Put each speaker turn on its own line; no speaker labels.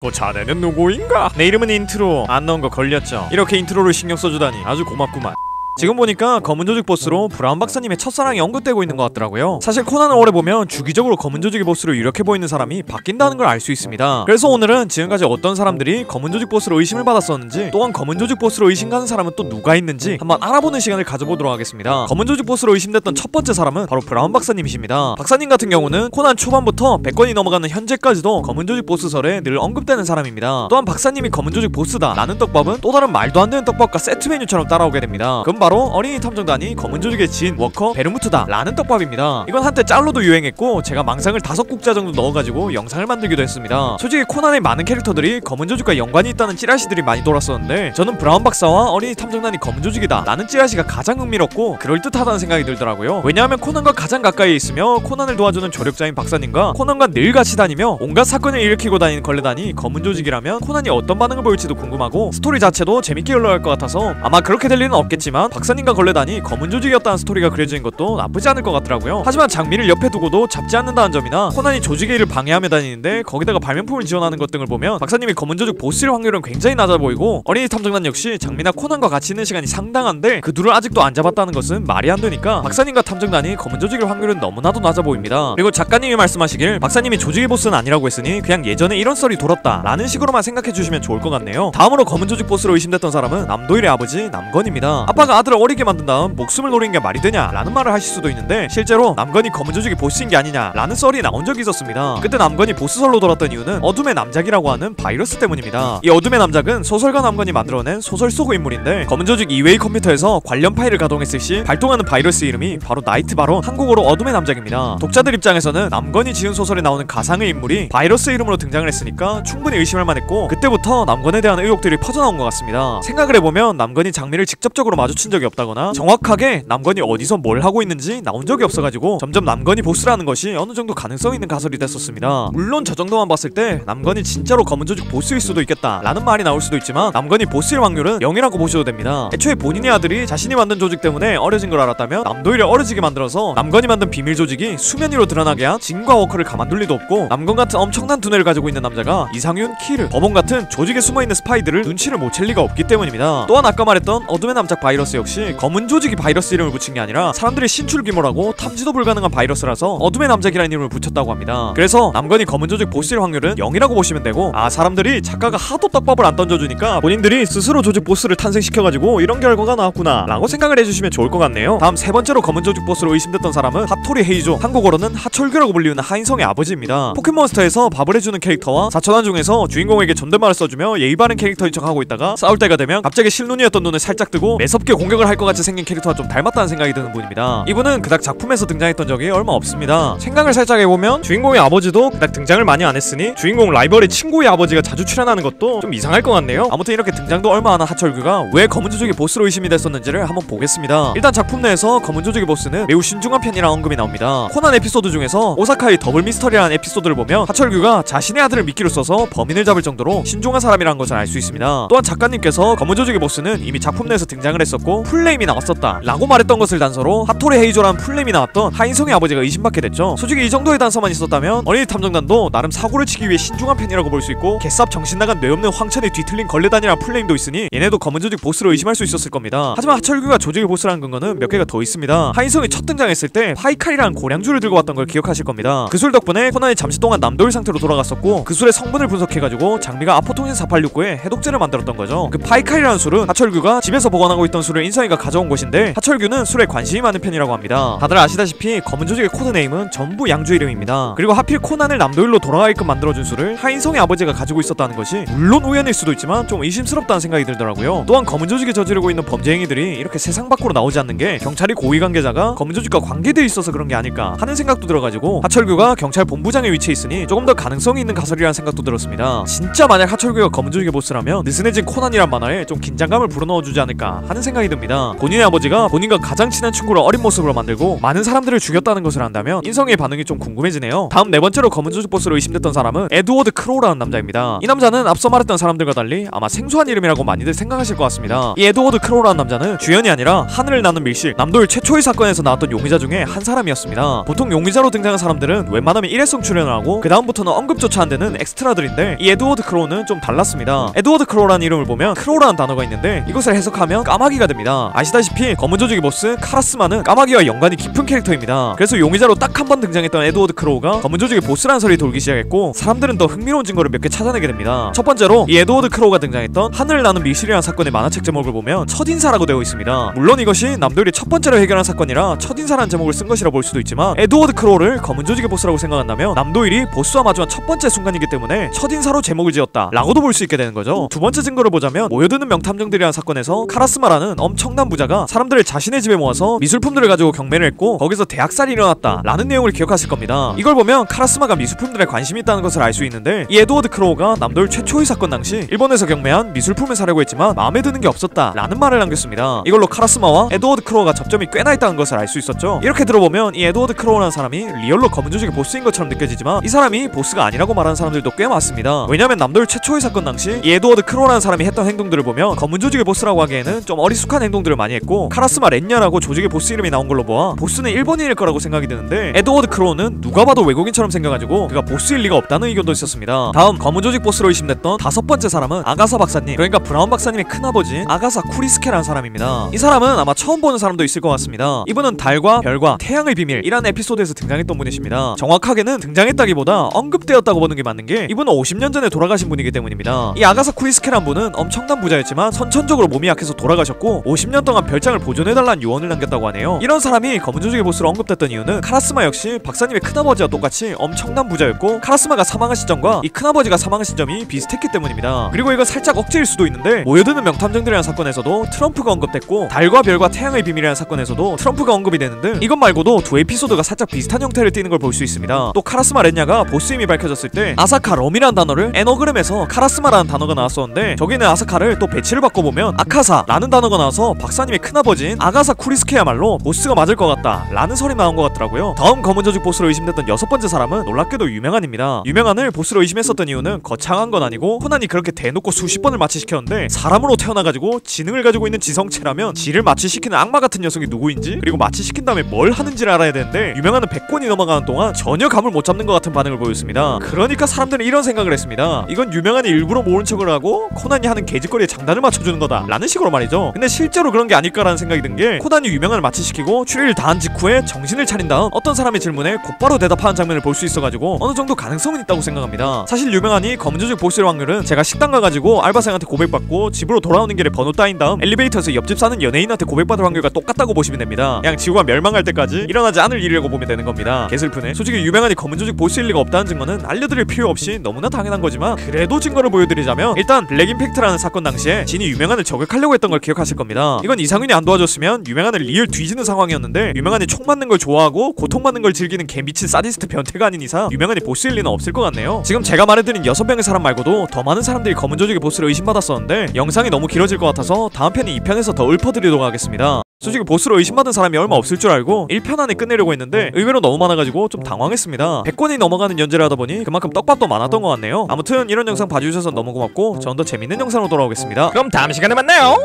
그 자네는 누구인가? 내 이름은 인트로. 안 넣은 거 걸렸죠? 이렇게 인트로를 신경 써주다니 아주 고맙구만. 지금 보니까 검은조직 보스로 브라운 박사님의 첫사랑이 언급되고 있는 것 같더라고요. 사실 코난을 오래 보면 주기적으로 검은조직의 보스로 이렇게 보이는 사람이 바뀐다는 걸 알 수 있습니다. 그래서 오늘은 지금까지 어떤 사람들이 검은조직 보스로 의심을 받았었는지, 또한 검은조직 보스로 의심가는 사람은 또 누가 있는지 한번 알아보는 시간을 가져보도록 하겠습니다. 검은조직 보스로 의심됐던 첫 번째 사람은 바로 브라운 박사님이십니다. 박사님 같은 경우는 코난 초반부터 100권이 넘어가는 현재까지도 검은조직 보스설에 늘 언급되는 사람입니다. 또한 박사님이 검은조직 보스다 라는 떡밥은 또 다른 말도 안 되는 떡밥과 세트 메뉴처럼 따라오게 됩니다. 그건 바로 어린이 탐정단이 검은조직의 진, 워커, 베르무트다 라는 떡밥입니다. 이건 한때 짤로도 유행했고 제가 망상을 5국자 정도 넣어가지고 영상을 만들기도 했습니다. 솔직히 코난의 많은 캐릭터들이 검은조직과 연관이 있다는 찌라시들이 많이 돌았었는데, 저는 브라운 박사와 어린이 탐정단이 검은조직이다 라는 찌라시가 가장 흥미롭고 그럴듯하다는 생각이 들더라고요. 왜냐하면 코난과 가장 가까이 있으며 코난을 도와주는 조력자인 박사님과 코난과 늘 같이 다니며 온갖 사건을 일으키고 다니는 걸레단이 검은조직이라면 코난이 어떤 반응을 보일지도 궁금하고, 스토리 자체도 재밌게 흘러갈 것 같아서 아마 그렇게 될 일은 없겠지만 박사님과 걸레단이 검은조직이었다는 스토리가 그려지는 것도 나쁘지 않을 것 같더라고요. 하지만 장미를 옆에 두고도 잡지 않는다는 점이나 코난이 조직의 일을 방해하며 다니는데 거기다가 발명품을 지원하는 것 등을 보면 박사님이 검은조직 보스일 확률은 굉장히 낮아 보이고, 어린이 탐정단 역시 장미나 코난과 같이 있는 시간이 상당한데 그 둘을 아직도 안 잡았다는 것은 말이 안 되니까 박사님과 탐정단이 검은조직일 확률은 너무나도 낮아 보입니다. 그리고 작가님이 말씀하시길 박사님이 조직의 보스는 아니라고 했으니 그냥 예전에 이런 썰이 돌았다 라는 식으로만 생각해주시면 좋을 것 같네요. 다음으로 검은조직 보스로 의심됐던 사람은 남도일의 아버지 남건입니다. 아빠가 아들을 어리게 만든 다음 목숨을 노리는 게 말이 되냐 라는 말을 하실 수도 있는데, 실제로 남건이 검은조직의 보스인 게 아니냐 라는 썰이 나온 적이 있었습니다. 그때 남건이 보스설로 돌았던 이유는 어둠의 남작이라고 하는 바이러스 때문입니다. 이 어둠의 남작은 소설가 남건이 만들어낸 소설 속 인물인데, 검은조직 이외의 컴퓨터에서 관련 파일을 가동했을 시 발동하는 바이러스 이름이 바로 나이트 바론, 한국어로 어둠의 남작입니다. 독자들 입장에서는 남건이 지은 소설에 나오는 가상의 인물이 바이러스 이름으로 등장을 했으니까 충분히 의심할 만했고, 그때부터 남건에 대한 의혹들이 퍼져나온 것 같습니다. 생각을 해보면 남건이 장미를 직접적으로 마주친 적이 없다거나 정확하게 남건이 어디서 뭘 하고 있는지 나온 적이 없어가지고 점점 남건이 보스라는 것이 어느 정도 가능성 있는 가설이 됐었습니다. 물론 저 정도만 봤을 때 남건이 진짜로 검은조직 보스일 수도 있겠다 라는 말이 나올 수도 있지만, 남건이 보스일 확률은 0이라고 보셔도 됩니다. 애초에 본인의 아들이 자신이 만든 조직 때문에 어려진 걸 알았다면 남도일을 어려지게 만들어서 남건이 만든 비밀 조직이 수면 위로 드러나게 한 진과 워커를 가만둘 리도 없고, 남건 같은 엄청난 두뇌를 가지고 있는 남자가 이상윤, 키르, 버본 같은 조직에 숨어있는 스파이들을 눈치를 못 챌 리가 없기 때문입니다. 또한 아까 말했던 어둠의 남작 바이러스 역시 검은 조직이 바이러스 이름을 붙인 게 아니라 사람들이 신출귀몰하고 탐지도 불가능한 바이러스라서 어둠의 남작이라는 이름을 붙였다고 합니다. 그래서 남건이 검은 조직 보스일 확률은 0이라고 보시면 되고, 사람들이 작가가 하도 떡밥을 안 던져주니까 본인들이 스스로 조직 보스를 탄생시켜가지고 이런 결과가 나왔구나 라고 생각을 해주시면 좋을 것 같네요. 다음 세 번째로 검은 조직 보스로 의심됐던 사람은 하토리 헤이조, 한국어로는 하철규라고 불리우는 하인성의 아버지입니다. 포켓몬스터에서 밥을 해주는 캐릭터와 사천왕 중에서 주인공에게 존댓말을 써주며 예의 바른 캐릭터인 척하고 있다가 싸울 때가 되면 갑자기 실눈이었던 눈을 살짝 뜨고 매섭게 공격을 할 것 같이 생긴 캐릭터와 좀 닮았다는 생각이 드는 분입니다. 이분은 그닥 작품에서 등장했던 적이 얼마 없습니다. 생각을 살짝 해보면 주인공의 아버지도 그닥 등장을 많이 안 했으니 주인공 라이벌의 친구의 아버지가 자주 출연하는 것도 좀 이상할 것 같네요. 아무튼 이렇게 등장도 얼마 안 한 하철규가 왜 검은조직의 보스로 의심이 됐었는지를 한번 보겠습니다. 일단 작품 내에서 검은조직의 보스는 매우 신중한 편이라는 언급이 나옵니다. 코난 에피소드 중에서 오사카의 더블 미스터리라는 에피소드를 보면 하철규가 자신의 아들을 미끼로 써서 범인을 잡을 정도로 신중한 사람이라는 것을 알 수 있습니다. 또한 작가님께서 검은조직의 보스는 이미 작품 내에서 등장을 했었고 풀네임이 나왔었다 라고 말했던 것을 단서로 하토리 헤이조라는 풀네임이 나왔던 하인성의 아버지가 의심받게 됐죠. 솔직히 이 정도의 단서만 있었다면 어린이 탐정단도 나름 사고를 치기 위해 신중한 편이라고 볼 수 있고, 개쌉 정신나간 뇌없는 황천에 뒤틀린 걸레단이라는 풀네임도 있으니 얘네도 검은조직 보스로 의심할 수 있었을 겁니다. 하지만 하철규가 조직의 보스라는 근거는 몇 개가 더 있습니다. 하인성이 첫 등장했을 때 파이칼이라는 고량주를 들고 왔던 걸 기억하실 겁니다. 그 술 덕분에 코난이 잠시 동안 남도일 상태로 돌아갔었고, 그 술의 성분을 분석해가지고 장미가 아포통신 4869에 해독제를 만들었던 거죠. 그 파이칼이라는 술은 하철규가 집에서 보관하고 있던 술을 인성이가 가져온 것인데, 하철규는 술에 관심이 많은 편이라고 합니다. 다들 아시다시피 검은조직의 코드네임은 전부 양주 이름입니다. 그리고 하필 코난을 남도일로 돌아가게끔 만들어준 술을 하인성의 아버지가 가지고 있었다는 것이 물론 우연일 수도 있지만 좀 의심스럽다는 생각이 들더라고요. 또한 검은조직이 저지르고 있는 범죄 행위들이 이렇게 세상 밖으로 나오지 않는 게 경찰이 고위 관계자가 검은조직과 관계되어 있어서 그런 게 아닐까 하는 생각도 들어가지고, 하철규가 경찰 본부장에 위치해 있으니 조금 더 가능성이 있는 가설이라는 생각도 들었습니다. 진짜 만약 하철규가 검은조직의 보스라면 느슨해진 코난이란 만화에 좀 긴장감을 불어넣어주지 않을까 하는 생각이 듭니다. 됩니다. 본인의 아버지가 본인과 가장 친한 친구를 어린 모습으로 만들고 많은 사람들을 죽였다는 것을 안다면 인성의 반응이 좀 궁금해지네요. 다음 네 번째로 검은 조직 보스로 의심됐던 사람은 에드워드 크로우라는 남자입니다. 이 남자는 앞서 말했던 사람들과 달리 아마 생소한 이름이라고 많이들 생각하실 것 같습니다. 이 에드워드 크로우라는 남자는 주연이 아니라 하늘을 나는 밀실 남도일 최초의 사건에서 나왔던 용의자 중에 한 사람이었습니다. 보통 용의자로 등장한 사람들은 웬만하면 일회성 출연을 하고 그 다음부터는 언급조차 안 되는 엑스트라들인데 이 에드워드 크로우는 좀 달랐습니다. 에드워드 크로우라는 이름을 보면 크로우라는 단어가 있는데 이것을 해석하면 까마귀가 됩니다. 아시다시피 검은 조직의 보스 카라스마는 까마귀와 연관이 깊은 캐릭터입니다. 그래서 용의자로 딱 한 번 등장했던 에드워드 크로우가 검은 조직의 보스라는 설이 돌기 시작했고 사람들은 더 흥미로운 증거를 몇 개 찾아내게 됩니다. 첫 번째로 이 에드워드 크로우가 등장했던 하늘을 나는 밀실이라는 사건의 만화책 제목을 보면 첫인사라고 되어 있습니다. 물론 이것이 남들이 첫 번째로 해결한 사건이라 첫인사라는 제목을 쓴 것이라 볼 수도 있지만 에드워드 크로우를 검은 조직의 보스라고 생각한다면 남도일이 보스와 마주한 첫 번째 순간이기 때문에 첫인사로 제목을 지었다 라고도 볼 수 있게 되는 거죠. 두 번째 증거를 보자면 모여드는 명탐정들이라는 사건에서 카라스마라는 엄청난 부자가 사람들을 자신의 집에 모아서 미술품들을 가지고 경매를 했고 거기서 대학살이 일어났다 라는 내용을 기억하실 겁니다. 이걸 보면 카라스마가 미술품들에 관심이 있다는 것을 알 수 있는데 이 에드워드 크로우가 남도일 최초의 사건 당시 일본에서 경매한 미술품을 사려고 했지만 마음에 드는 게 없었다 라는 말을 남겼습니다. 이걸로 카라스마와 에드워드 크로우가 접점이 꽤나 있다는 것을 알 수 있었죠. 이렇게 들어보면 이 에드워드 크로우라는 사람이 리얼로 검은 조직의 보스인 것처럼 느껴지지만 이 사람이 보스가 아니라고 말하는 사람들도 꽤 많습니다. 왜냐면 남도일 최초의 사건 당시 이 에드워드 크로우라는 사람이 했던 행동들을 보면 검은 조직의 보스라고 하기에는 좀 어리숙한 행동들을 많이 했고 카라스마 렌냐라고 조직의 보스 이름이 나온 걸로 보아 보스는 일본인일 거라고 생각이 드는데 에드워드 크로우는 누가 봐도 외국인처럼 생겨가지고 그가 보스일 리가 없다는 의견도 있었습니다. 다음 검은 조직 보스로 의심됐던 다섯 번째 사람은 아가사 박사님, 그러니까 브라운 박사님의 큰아버지 아가사 쿠리스케라는 사람입니다. 이 사람은 아마 처음 보는 사람도 있을 것 같습니다. 이분은 달과 별과 태양의 비밀이라는 에피소드에서 등장했던 분이십니다. 정확하게는 등장했다기보다 언급되었다고 보는 게 맞는 게 이분은 50년 전에 돌아가신 분이기 때문입니다. 이 아가사 쿠리스케란 분은 엄청난 부자였지만 선천적으로 몸이 약해서 돌아가셨고 50년 동안 별장을 보존해달라는 유언을 남겼다고 하네요. 이런 사람이 검은 조직의 보스로 언급됐던 이유는 카라스마 역시 박사님의 큰아버지와 똑같이 엄청난 부자였고 카라스마가 사망한 시점과 이 큰아버지가 사망한 시점이 비슷했기 때문입니다. 그리고 이건 살짝 억지일 수도 있는데 모여드는 명탐정들이라는 사건에서도 트럼프가 언급됐고 달과 별과 태양의 비밀이라는 사건에서도 트럼프가 언급이 되는 등 이것 말고도 두 에피소드가 살짝 비슷한 형태를 띠는 걸 볼 수 있습니다. 또 카라스마 렌냐가 보스 힘이 밝혀졌을 때 아사카 럼이라는 단어를 에너그램에서 카라스마라는 단어가 나왔었는데 저기는 아사카를 또 배치를 바꿔보면 아카사라는 단어가 나와서 박사님의 큰아버지인 아가사 쿠리스케야말로 보스가 맞을 것 같다 라는 설이 나온 것 같더라고요. 다음 검은 조직 보스로 의심됐던 여섯 번째 사람은 놀랍게도 유명한입니다. 유명한을 보스로 의심했었던 이유는 거창한 건 아니고 코난이 그렇게 대놓고 수십 번을 마취시켰는데 사람으로 태어나가지고 지능을 가지고 있는 지성체라면 지를 마취시키는 악마 같은 녀석이 누구인지 그리고 마취시킨 다음에 뭘 하는지를 알아야 되는데 유명한은 100권이 넘어가는 동안 전혀 감을 못 잡는 것 같은 반응을 보였습니다. 그러니까 사람들은 이런 생각을 했습니다. 이건 유명한이 일부러 모른 척을 하고 코난이 하는 개짓거리에 장단을 맞춰주는 거다 라는 식으로 말이죠. 근데 실제로 그런 게 아닐까라는 생각이 든 게 코난이 유명한을 마취시키고 추리를 다한 직후에 정신을 차린 다음 어떤 사람의 질문에 곧바로 대답하는 장면을 볼 수 있어가지고 어느 정도 가능성은 있다고 생각합니다. 사실 유명한이 검은 조직 보스일 확률은 제가 식당 가가지고 알바생한테 고백받고 집으로 돌아오는 길에 번호 따인 다음 엘리베이터에서 옆집 사는 연예인한테 고백받을 확률과 똑같다고 보시면 됩니다. 그냥 지구가 멸망할 때까지 일어나지 않을 일이라고 보면 되는 겁니다. 개슬프네. 솔직히 유명한이 검은 조직 보스일 리가 없다는 증거는 알려드릴 필요 없이 너무나 당연한 거지만 그래도 증거를 보여드리자면 일단 블랙 임팩트라는 사건 당시에 진이 유명한을 저격하려고 했던 걸 기억하실 겁니다. 이건 이상윤이 안 도와줬으면 유명한을 리얼 뒤지는 상황이었는데 유명한이 총 맞는 걸 좋아하고 고통받는 걸 즐기는 개미친 사디스트 변태가 아닌 이상 유명한이 보스일 리는 없을 것 같네요. 지금 제가 말해드린 6명의 사람 말고도 더 많은 사람들이 검은 조직의 보스를 의심받았었는데 영상이 너무 길어질 것 같아서 다음 편이 2편에서 더 읊어드리도록 하겠습니다. 솔직히 보스로 의심받은 사람이 얼마 없을 줄 알고 1편 안에 끝내려고 했는데 의외로 너무 많아가지고 좀 당황했습니다. 100권이 넘어가는 연재를 하다보니 그만큼 떡밥도 많았던 것 같네요. 아무튼 이런 영상 봐주셔서 너무 고맙고 전 더 재밌는 영상으로 돌아오겠습니다.
그럼 다음 시간에 만나요.